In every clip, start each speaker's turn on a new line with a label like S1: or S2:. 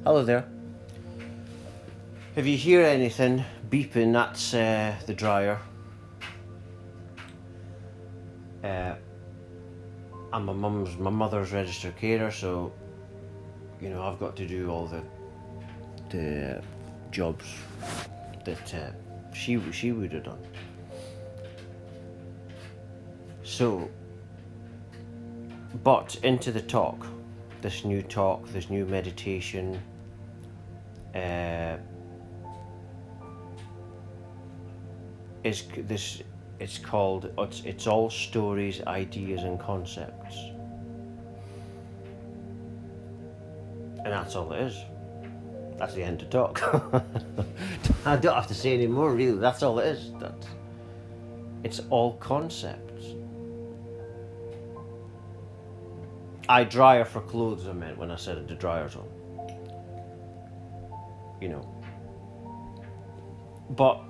S1: Hello there. If you hear anything beeping, that's the dryer. I'm my mother's registered carer, so I've got to do all the jobs that she would have done. So, but into the talk, this new meditation. Is this? It's called. It's all stories, ideas, and concepts, and that's all it is. That's the end of talk. I don't have to say any more. Really, that's all it is. It's all concepts. Dryer for clothes, I meant when I said the dryer's on. But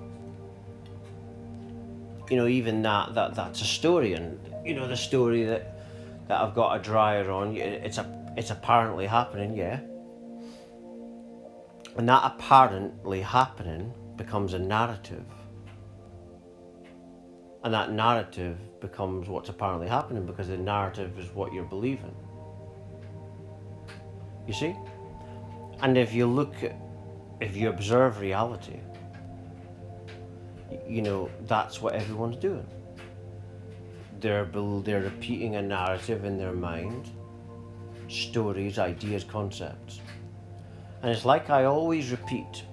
S1: even that's a story, and the story that I've got a dryer on. It's apparently happening, yeah. And that apparently happening becomes a narrative, and that narrative becomes what's apparently happening because the narrative is what you're believing. You see? And if you observe reality, that's what everyone's doing. They're repeating a narrative in their mind, stories, ideas, concepts. And it's like I always repeat,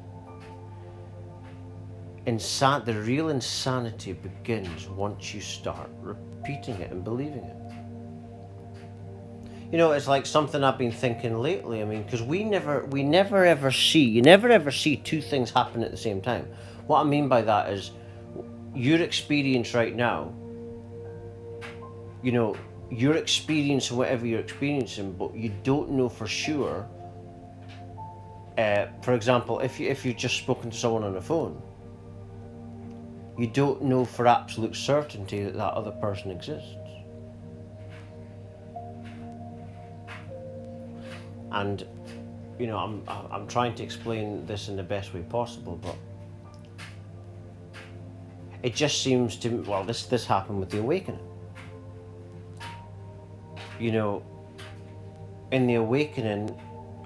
S1: the real insanity begins once you start repeating it and believing it. It's like something I've been thinking lately. I mean, because you never ever see two things happen at the same time. What I mean by that is, your experience right now, you're experiencing whatever you're experiencing, but you don't know for sure. For example, if you've just spoken to someone on the phone, you don't know for absolute certainty that other person exists. And I'm trying to explain this in the best way possible, but it just seems to me, well, this happened with the awakening. In the awakening,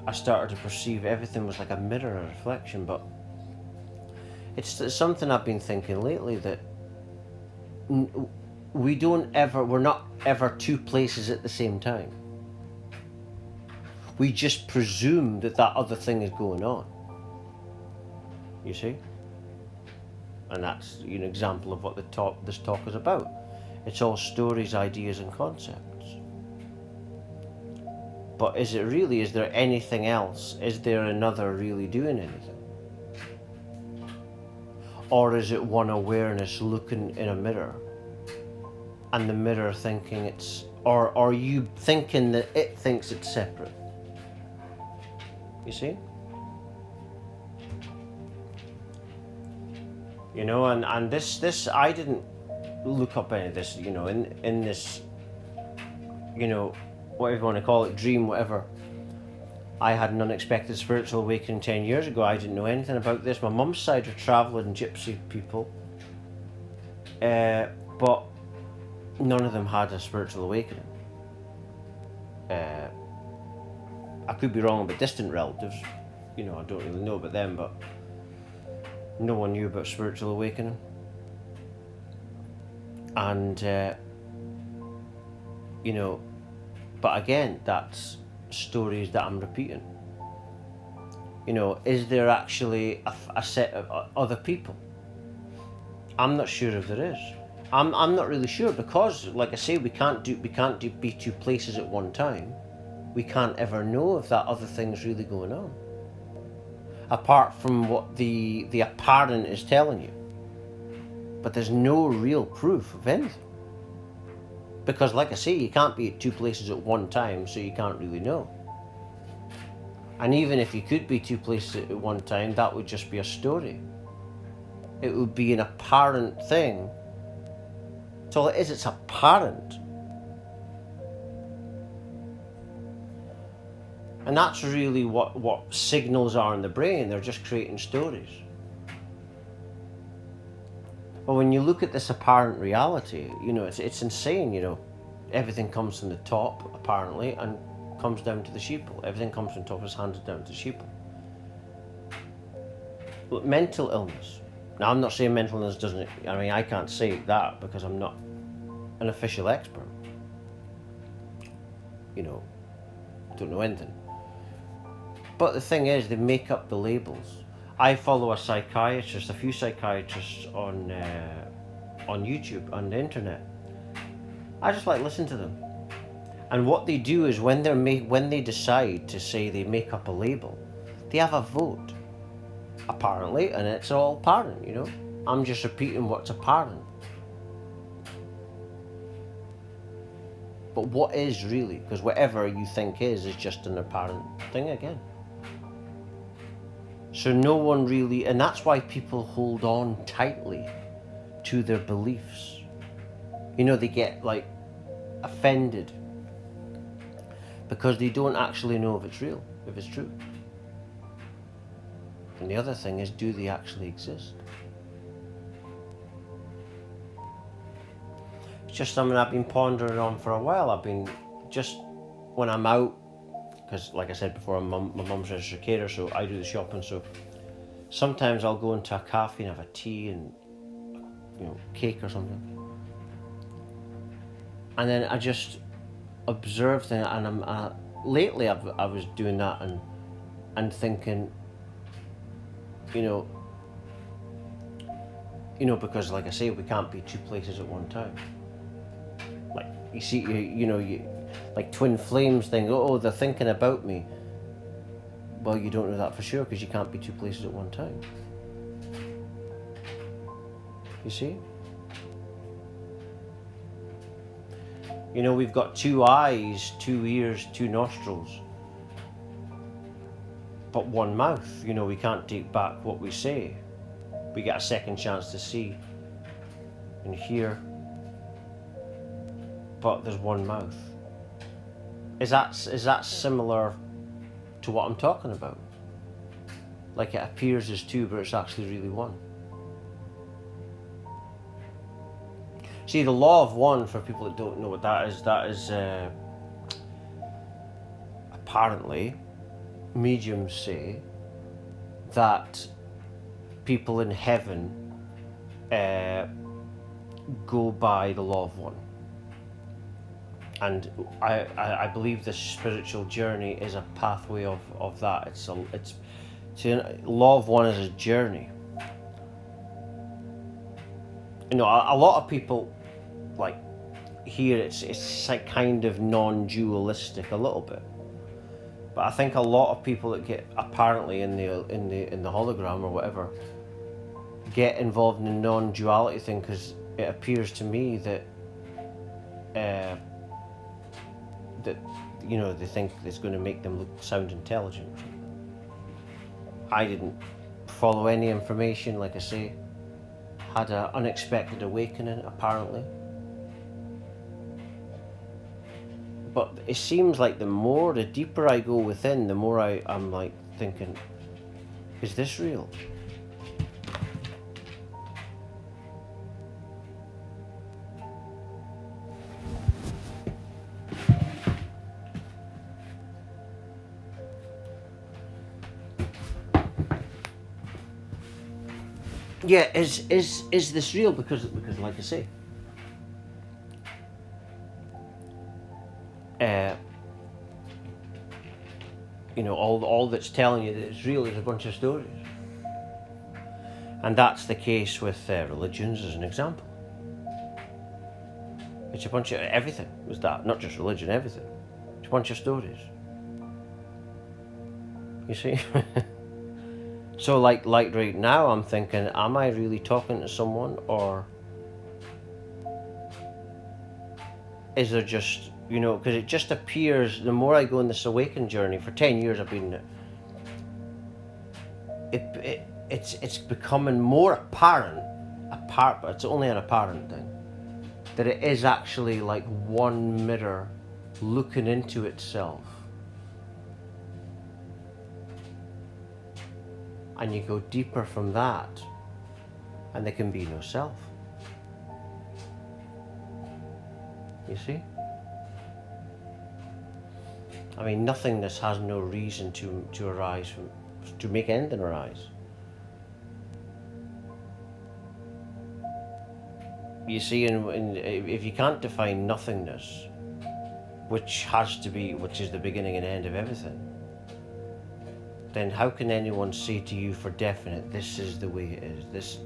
S1: I started to perceive everything was like a mirror, a reflection, but it's something I've been thinking lately, that we're not ever two places at the same time. We just presume that other thing is going on. You see? And that's an example of what this talk is about. It's all stories, ideas, and concepts. But is there anything else? Is there another really doing anything? Or is it one awareness looking in a mirror, and the mirror thinking or are you thinking that it thinks it's separate? You see? And this I didn't look up any of this, in this, whatever you want to call it, dream, whatever. I had an unexpected spiritual awakening 10 years ago. I didn't know anything about this. My mum's side are travelling gypsy people, but none of them had a spiritual awakening. I could be wrong about distant relatives, I don't really know about them, but no one knew about spiritual awakening. And but again, that's stories that I'm repeating. Is there actually a set of other people? I'm not sure if there is. I'm not really sure, because, like I say, we can't be two places at one time. We can't ever know if that other thing's really going on, apart from what the apparent is telling you. But there's no real proof of anything. Because, like I say, you can't be at two places at one time, so you can't really know. And even if you could be two places at one time, that would just be a story. It would be an apparent thing. That's all it is, it's apparent. And that's really what signals are in the brain. They're just creating stories. But when you look at this apparent reality, it's insane, Everything comes from the top, apparently, and comes down to the sheeple. Everything comes from the top, is handed down to the sheeple. Look, mental illness. Now, I'm not saying mental illness doesn't... I can't say that because I'm not an official expert. Don't know anything. But the thing is, they make up the labels. I follow a few psychiatrists on YouTube, on the internet. I just like listen to them. And what they do is when they decide to say they make up a label, they have a vote, apparently, and it's all apparent, I'm just repeating what's apparent. But what is really? Because whatever you think is just an apparent thing again. So no one really, and that's why people hold on tightly to their beliefs. They get offended because they don't actually know if it's real, if it's true. And the other thing is, do they actually exist? It's just something I've been pondering on for a while. I've been just, when I'm out, because like I said before, my mum's registered carer, so I do the shopping, so sometimes I'll go into a cafe and have a tea and cake or something. And then I just observe things, and lately I was doing that and thinking, because like I say, we can't be two places at one time. Like you see, you like twin flames thing. Oh, they're thinking about me. Well, you don't know that for sure because you can't be two places at one time. You see? We've got two eyes, two ears, two nostrils, but one mouth. We can't take back what we say. We get a second chance to see and hear, but there's one mouth. Is that similar to what I'm talking about? Like it appears as two, but it's actually really one. See, the law of one, for people that don't know what that is apparently, mediums say that people in heaven go by the law of one. And I believe this spiritual journey is a pathway of that. Law of one is a journey. A lot of people here it's like kind of non-dualistic a little bit, but I think a lot of people that get apparently in the hologram or whatever get involved in the non-duality thing because it appears to me that they think it's going to make them sound intelligent. I didn't follow any information, like I say. Had an unexpected awakening, apparently. But it seems like the deeper I go within, the more I'm thinking, is this real? Yeah, is this real? Because like I say, all that's telling you that it's real is a bunch of stories, and that's the case with religions as an example. It's a bunch of everything. Was that not just religion? Everything. It's a bunch of stories. You see. So like right now I'm thinking, am I really talking to someone, or is there just, because it just appears, the more I go in this awakened journey, for 10 years I've been, it's becoming more apparent, but it's only an apparent thing, that it is actually like one mirror looking into itself. and you go deeper from that, and there can be no self. You see? I mean, nothingness has no reason to arise from, to make anything arise. You see, if you can't define nothingness, which is the beginning and end of everything, then how can anyone say to you for definite, this is the way it is? This,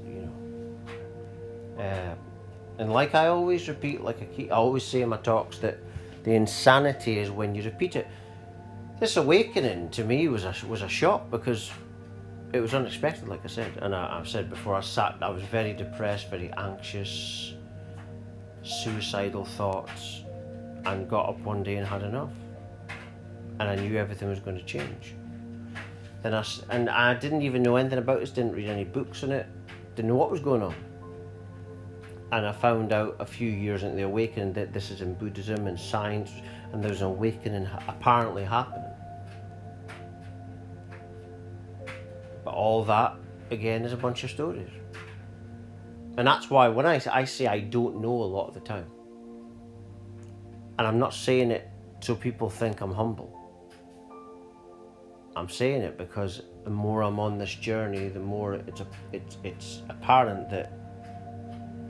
S1: and like I always repeat, I always say in my talks, that the insanity is when you repeat it. This awakening to me was a shock, because it was unexpected, like I said. And I've said before, I was very depressed, very anxious, suicidal thoughts, and got up one day and had enough. And I knew everything was going to change. Then I didn't even know anything about this, didn't read any books on it, didn't know what was going on. And I found out a few years into the awakening that this is in Buddhism and science, and there's an awakening apparently happening. But all that, again, is a bunch of stories. And that's why when I say I don't know a lot of the time, and I'm not saying it so people think I'm humble. I'm saying it because the more I'm on this journey, the more it's apparent that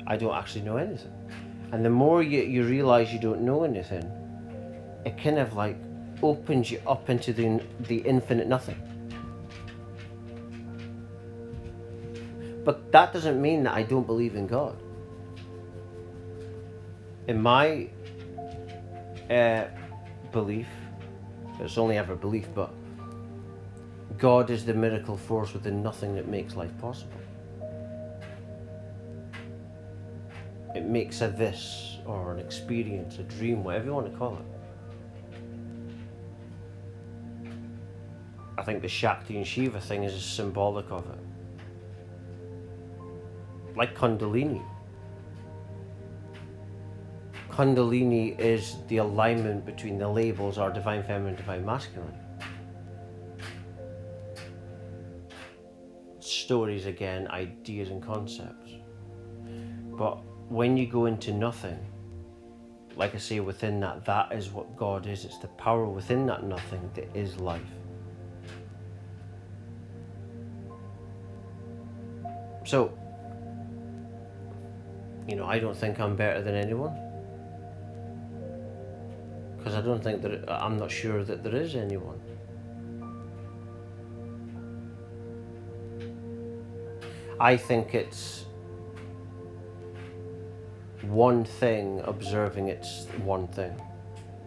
S1: I don't actually know anything. And the more you realise you don't know anything, it kind of like opens you up into the infinite nothing. But that doesn't mean that I don't believe in God. In my belief, it's only ever belief, but God is the miracle force within nothing that makes life possible. It makes a this, or an experience, a dream, whatever you want to call it. I think the Shakti and Shiva thing is symbolic of it. Like Kundalini. Kundalini is the alignment between the labels, our divine feminine, divine masculine. Stories again, ideas and concepts. But when you go into nothing, like I say, within that is what God is. It's the power within that nothing that is life. So, I don't think I'm better than anyone, because I don't think I'm not sure that there is anyone. I think it's one thing observing its one thing.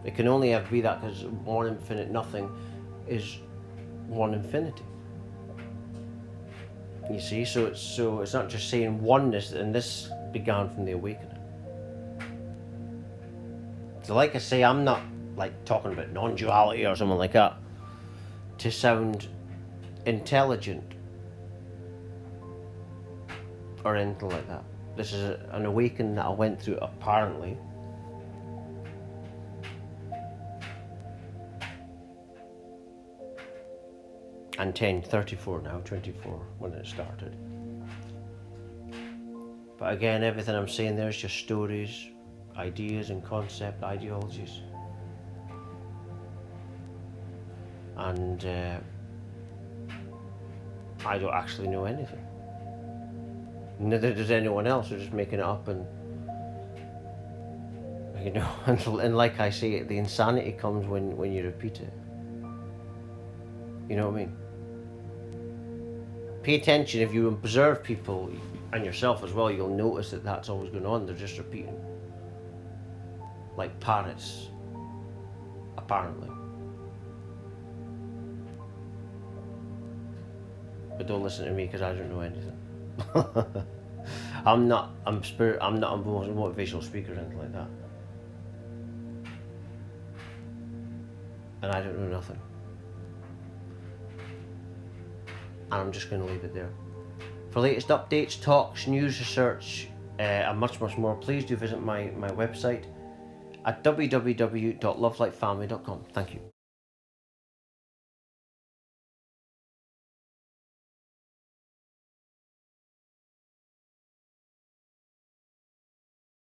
S1: It can only ever be that, because one infinite nothing is one infinity. You see, so it's not just saying oneness, and this began from the awakening. So like I say, I'm not like talking about non-duality or something like that to sound intelligent or anything like that. This is an awakening that I went through, apparently. And 34 now, 24 when it started. But again, everything I'm saying there is just stories, ideas and concept, ideologies. And I don't actually know anything. Neither does anyone else. We're just making it up, and and like I say, the insanity comes when you repeat it. You know what I mean? Pay attention. If you observe people, and yourself as well, you'll notice that that's always going on. They're just repeating. Like parrots, apparently. But don't listen to me, because I don't know anything. I'm not a motivational speaker or anything like that. And I don't know nothing. And I'm just going to leave it there. For latest updates, talks, news, research, and much more, please do visit my website at www.lovelightfamily.com. Thank you.